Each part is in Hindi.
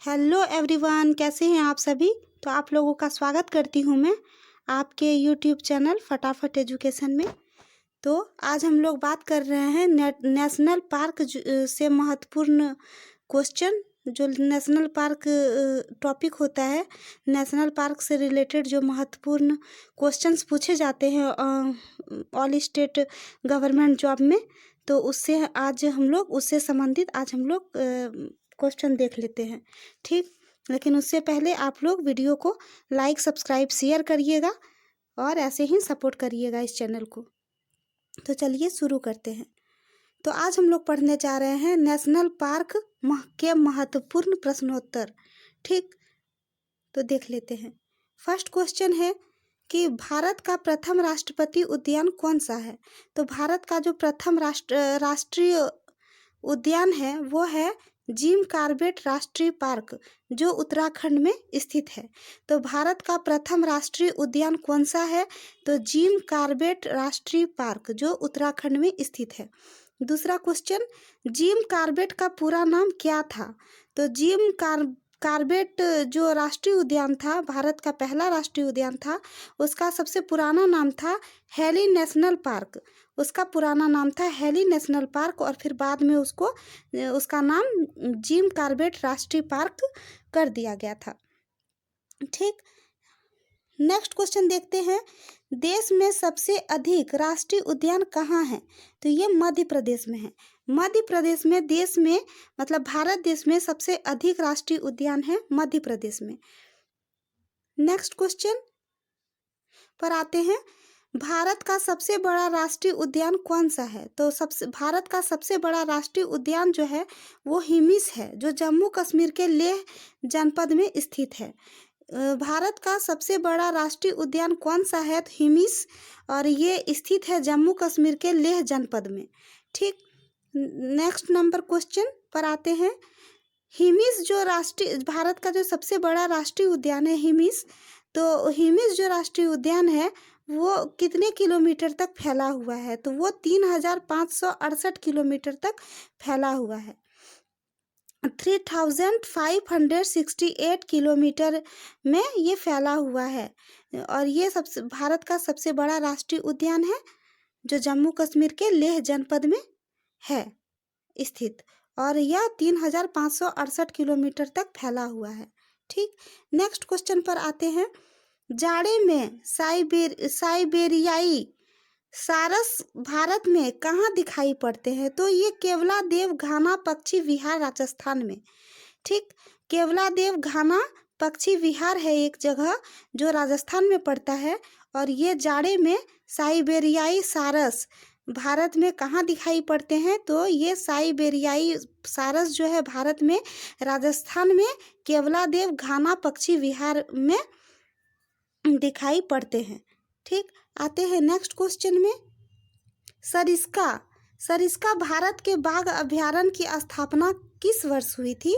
हेलो एवरीवन, कैसे हैं आप सभी। तो आप लोगों का स्वागत करती हूं मैं आपके यूट्यूब चैनल फटाफट एजुकेशन में। तो आज हम लोग बात कर रहे हैं नेशनल पार्क से महत्वपूर्ण क्वेश्चन। जो नेशनल पार्क टॉपिक होता है, नेशनल पार्क से रिलेटेड जो महत्वपूर्ण क्वेश्चंस पूछे जाते हैं ऑल स्टेट गवर्नमेंट जॉब में, तो उससे आज हम लोग उससे संबंधित आज हम लोग क्वेश्चन देख लेते हैं। ठीक, लेकिन उससे पहले आप लोग वीडियो को लाइक सब्सक्राइब शेयर करिएगा और ऐसे ही सपोर्ट करिएगा इस चैनल को। तो चलिए शुरू करते हैं। तो आज हम लोग पढ़ने जा रहे हैं नेशनल पार्क के महत्वपूर्ण प्रश्नोत्तर। ठीक, तो देख लेते हैं। फर्स्ट क्वेश्चन है कि भारत का प्रथम राष्ट्रपति उद्यान कौन सा है। तो भारत का जो प्रथम राष्ट्रीय उद्यान है वो है जिम कॉर्बेट राष्ट्रीय पार्क, जो उत्तराखंड में स्थित है। तो भारत का प्रथम राष्ट्रीय उद्यान कौन सा है, तो जिम कॉर्बेट राष्ट्रीय पार्क, जो उत्तराखंड में स्थित है। दूसरा क्वेश्चन, जिम कॉर्बेट का पूरा नाम क्या था। तो जिम कॉर्बेट जो राष्ट्रीय उद्यान था, भारत का पहला राष्ट्रीय उद्यान था, उसका सबसे पुराना नाम था हेली नेशनल पार्क। उसका पुराना नाम था हेली नेशनल पार्क और फिर बाद में उसका नाम जिम कॉर्बेट राष्ट्रीय पार्क कर दिया गया था। ठीक, नेक्स्ट क्वेश्चन देखते हैं। देश में सबसे अधिक राष्ट्रीय उद्यान कहाँ है। तो ये मध्य प्रदेश में है। मध्य प्रदेश में देश में मतलब भारत देश में सबसे अधिक राष्ट्रीय उद्यान है मध्य प्रदेश में। नेक्स्ट क्वेश्चन पर आते हैं। भारत का सबसे बड़ा राष्ट्रीय उद्यान कौन सा है। तो भारत का सबसे बड़ा राष्ट्रीय उद्यान जो है वो हिमिस है, जो जम्मू कश्मीर के लेह जनपद में स्थित है। भारत का सबसे बड़ा राष्ट्रीय उद्यान कौन सा है, तो हिमिस, और ये स्थित है जम्मू कश्मीर के लेह जनपद में। ठीक, नेक्स्ट नंबर क्वेश्चन पर आते हैं। हिमिस जो राष्ट्रीय भारत का जो सबसे बड़ा राष्ट्रीय उद्यान है हिमिस, तो हिमिस जो राष्ट्रीय उद्यान है वो कितने किलोमीटर तक फैला हुआ है। तो वो 3568 किलोमीटर तक फैला हुआ है। 3568 किलोमीटर में ये फैला हुआ है और ये भारत का सबसे बड़ा राष्ट्रीय उद्यान है, जो जम्मू कश्मीर के लेह जनपद में है स्थित, और यह 3568 किलोमीटर तक फैला हुआ है। ठीक, नेक्स्ट क्वेश्चन पर आते हैं। जाड़े में साइबेरियाई सारस भारत में कहाँ दिखाई पड़ते हैं। तो ये केवलादेव घाना पक्षी विहार राजस्थान में। ठीक, केवलादेव घाना पक्षी विहार है एक जगह जो राजस्थान में पड़ता है, और ये जाड़े में साइबेरियाई सारस भारत में कहाँ दिखाई पड़ते हैं। तो ये साइबेरियाई सारस जो है भारत में राजस्थान में केवलादेव घाना पक्षी विहार में दिखाई पड़ते हैं। ठीक, आते हैं नेक्स्ट क्वेश्चन में। सरिस्का भारत के बाघ अभयारण्य की स्थापना किस वर्ष हुई थी।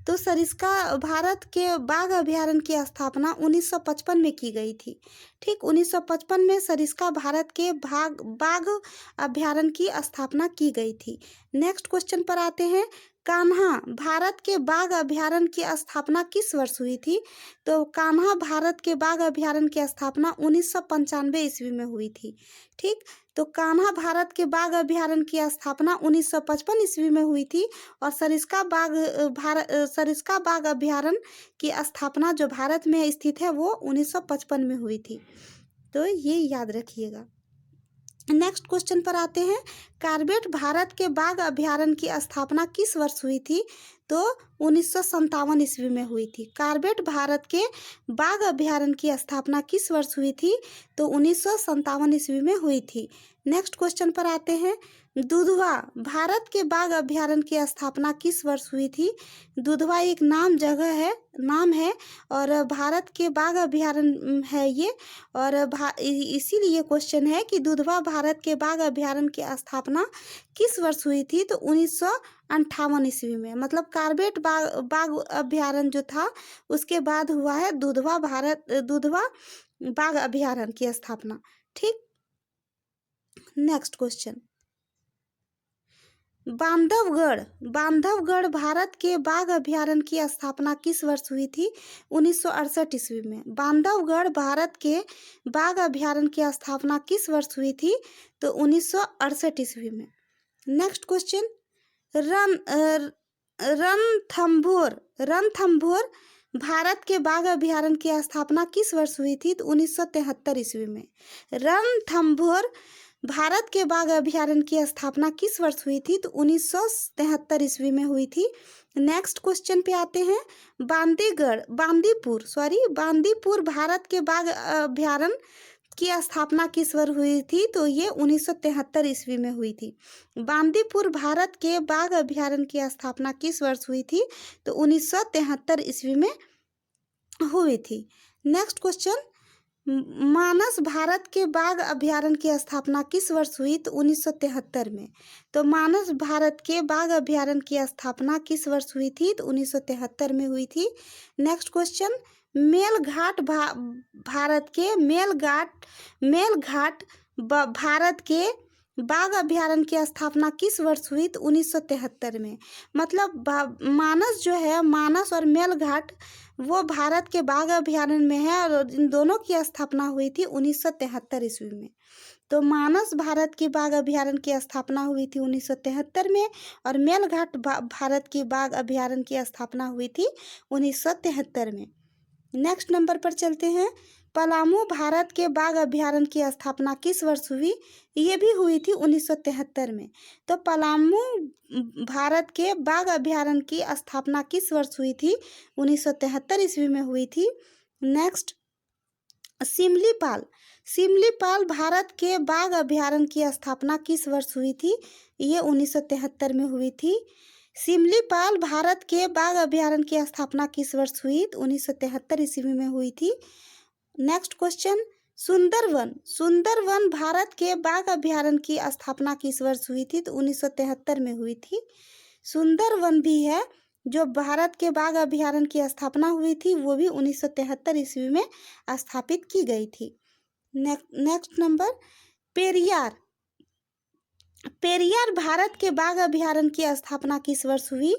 तो सरिस्का भारत के बाघ अभयारण्य की स्थापना 1955 में की गई थी। ठीक, 1955 में सरिस्का भारत के बाघ अभयारण्य की स्थापना की गई थी। नेक्स्ट क्वेश्चन पर आते हैं। कान्हा भारत के बाघ अभयारण्य की स्थापना किस वर्ष हुई थी। तो कान्हा भारत के बाघ अभयारण्य की स्थापना 1995 ईस्वी में हुई थी। ठीक, तो कान्हा भारत के बाघ अभयारण्य की स्थापना 1955 ईस्वी में हुई थी, और सरिस्का बाघ अभयारण्य की स्थापना जो भारत में स्थित है वो 1955 में हुई थी। तो ये याद रखिएगा। नेक्स्ट क्वेश्चन पर आते हैं। कॉर्बेट भारत के बाघ अभयारण्य की स्थापना किस वर्ष हुई थी। तो 1957 ईस्वी में हुई थी। कॉर्बेट भारत के बाघ अभयारण्य की स्थापना किस वर्ष हुई थी। तो 1957 ईस्वी में हुई थी। नेक्स्ट क्वेश्चन पर आते हैं। दुधवा भारत के बाघ अभयारण्य की स्थापना किस वर्ष हुई थी। दुधवा एक नाम है और भारत के बाघ अभयारण्य है ये, और इसीलिए क्वेश्चन है कि दुधवा भारत के बाघ अभयारण्य की स्थापना किस वर्ष हुई थी। तो 1958 ईस्वी में, मतलब कॉर्बेट बाघ अभयारण्य जो था उसके बाद हुआ है दुधवा बाघ अभयारण्य की स्थापना। ठीक, नेक्स्ट क्वेश्चन। बांधवगढ़ भारत के बाघ अभयारण्य की स्थापना किस वर्ष हुई थी? 1968 ईस्वी में। बांधवगढ़ भारत के बाघ अभयारण्य की स्थापना किस वर्ष हुई थी? तो 1968 ईस्वी में। नेक्स्ट क्वेश्चन, रणथंभौर भारत के बाघ अभयारण्य की स्थापना किस वर्ष हुई थी? तो 1973 ईस्वी में। रणथंभौर भारत के बाघ अभयारण्य की स्थापना किस वर्ष हुई थी? तो 1973 ईस्वी में हुई थी। नेक्स्ट क्वेश्चन पे आते हैं, बांदीपुर भारत के बाघ अभयारण्य की स्थापना किस वर्ष हुई थी? तो ये 1973 ईस्वी में हुई थी। बांदीपुर भारत के बाघ अभयारण्य की स्थापना किस वर्ष हुई थी? तो 1973 ईस्वी में हुई थी। नेक्स्ट क्वेश्चन, मानस भारत के बाघ अभयारण्य की स्थापना किस वर्ष हुई? तो 1973 में। तो मानस भारत के बाघ अभयारण्य की स्थापना किस वर्ष हुई थी? तो 1973 में हुई थी। नेक्स्ट क्वेश्चन, मेलघाट भारत के बाघ अभयारण्य की स्थापना किस वर्ष हुई? तो 1973 में। मतलब मानस जो है, मानस और मेलघाट वो भारत के बाघ अभयारण्य में है और इन दोनों की स्थापना हुई थी 1973 ईस्वी में। तो मानस भारत के बाघ अभयारण्य की स्थापना हुई थी 1973 में और मेलघाट भारत के बाघ अभयारण्य की स्थापना हुई थी 1973 में। नेक्स्ट नंबर पर चलते हैं, पलामू भारत के बाघ अभयारण्य की स्थापना किस वर्ष हुई? ये भी हुई थी 1973 में। तो पलामू भारत के बाघ अभयारण्य की स्थापना किस वर्ष हुई थी? 1973 ईस्वी में हुई थी। नेक्स्ट, सिमलीपाल भारत के बाघ अभयारण्य की स्थापना किस वर्ष हुई थी? ये 1973 में हुई थी। सिमलीपाल भारत के बाघ अभयारण्य की स्थापना किस वर्ष हुई? 1973 ईस्वी में हुई थी। नेक्स्ट क्वेश्चन, सुंदरवन भारत के बाघ अभयारण्य की स्थापना किस वर्ष हुई थी? तो 1973 में हुई थी। सुंदरवन भी है जो भारत के बाघ अभयारण्य की स्थापना हुई थी, वो भी 1973 ईस्वी में स्थापित की गई थी। नेक्स्ट नंबर, पेरियार भारत के बाघ अभयारण्य की स्थापना किस वर्ष हुई?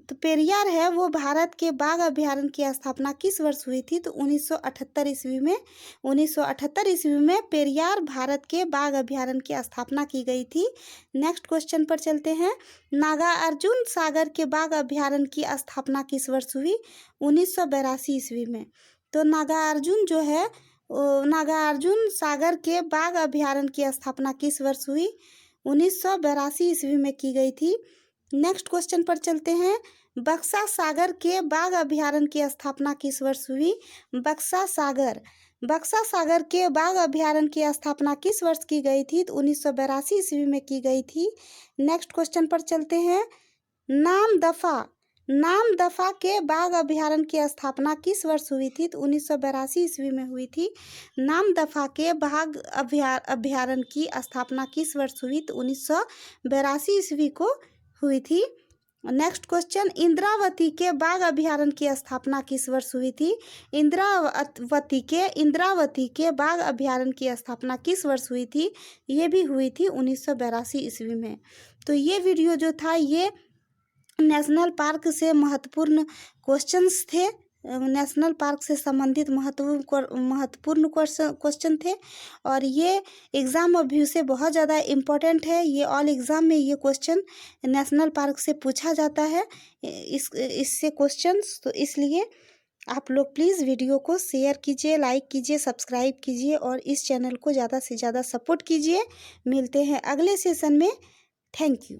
तो पेरियार है वो भारत के बाघ अभयारण्य की स्थापना किस वर्ष हुई थी? तो 1978 ईस्वी में। 1978 ईस्वी में पेरियार भारत के बाघ अभयारण्य की स्थापना की गई थी। नेक्स्ट क्वेश्चन पर चलते हैं, नागार्जुन सागर के बाघ अभयारण्य की स्थापना किस वर्ष हुई? 1982 ईस्वी में। तो नागार्जुन सागर के बाघ अभयारण्य की स्थापना किस वर्ष हुई? 1982 ईस्वी में की गई थी। नेक्स्ट क्वेश्चन पर चलते हैं, बक्सा सागर के बाघ अभयारण्य की स्थापना किस वर्ष हुई? बक्सा सागर के बाघ अभयारण्य की स्थापना किस वर्ष की गई थी? तो 1982 ईस्वी में की गई थी। नेक्स्ट क्वेश्चन पर चलते हैं, नामदफा के बाघ अभयारण्य की स्थापना किस वर्ष हुई थी? तो 1982 ईस्वी में हुई थी। नामदफा के बाघ अभयारण्य की स्थापना किस वर्ष हुई? तो 1982 ईस्वी को हुई थी। नेक्स्ट क्वेश्चन, इंद्रावती के बाघ अभयारण्य की स्थापना किस वर्ष हुई थी? इंद्रावती के बाघ अभयारण्य की स्थापना किस वर्ष हुई थी? ये भी हुई थी 1982 ईस्वी में। तो ये वीडियो जो था ये नेशनल पार्क से महत्वपूर्ण क्वेश्चंस थे, नेशनल पार्क से संबंधित महत्वपूर्ण क्वेश्चन थे और ये एग्ज़ाम व्यू से बहुत ज़्यादा इम्पोर्टेंट है। ये ऑल एग्ज़ाम में ये क्वेश्चन नेशनल पार्क से पूछा जाता है इससे क्वेश्चंस। तो इसलिए आप लोग प्लीज़ वीडियो को शेयर कीजिए, लाइक कीजिए, सब्सक्राइब कीजिए और इस चैनल को ज़्यादा से ज़्यादा सपोर्ट कीजिए। मिलते हैं अगले सेशन में। Thank you.